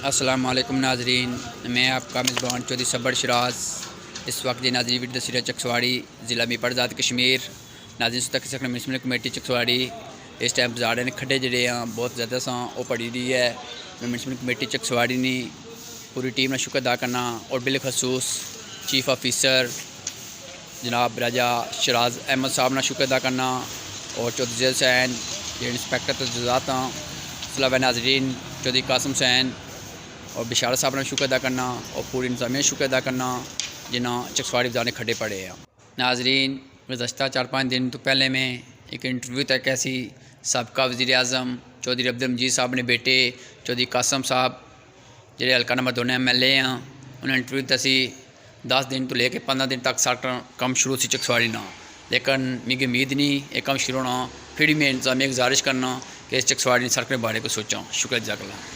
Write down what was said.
अस्सलाम वालेकुम नाजरीन, मैं आपका मेज़बान चौधरी सबर शराज इस वक्त जी नाजरीन विद दसीरा चकसवाड़ी ज़िला मीपड़ आज़ाद कश्मीर नाजरीन तक सकना म्यूनसिपल कमेटी चकसवाड़ी इस टाइम बाजार ने खड्डे जड़े बहुत ज़्यादा सा वो पड़ी रही है। मैं म्यूनसिपल कमेटी चकसवाड़ी ने पूरी टीम ने शुक्र अदा करना और बिलखसूस चीफ ऑफिसर जनाब राजा शराज अहमद साहब ने शुक्र अदा करना और चौधरी हुसैन जो इंस्पैक्टर तजात सलावा नाजरीन चौधरी कासम हुसैन और बिशारत साहब ने शुक्र अदा करना और पूरी इंतजामिया शुक्र अदा करना जिन्हें चकसवाड़ी बाजार ने खड्डे पड़े हैं। नाजरीन गुज़श्ता 4-5 दिन तो पहले मैं एक इंटरव्यू तक ऐसी सबका वज़ीर आज़म चौधरी अब्दुल मजीद साहब ने बेटे चौधरी कासम साहब जो हल्का नंबर 2 MLA हैं उन्हें इंटरव्यू तसी 10 दिन तो लेके 15 दिन तक सारा कम शुरू सी चकसवाड़ी ना, लेकिन मिगी उम्मीद नहीं ये कम शुरू होना। फिर भी मैं इंतजामिया गुजारिश करना कि इस चकसवाड़ी सड़क के बारे को सोचा। शुक्रिया जज़ाकल्लाह।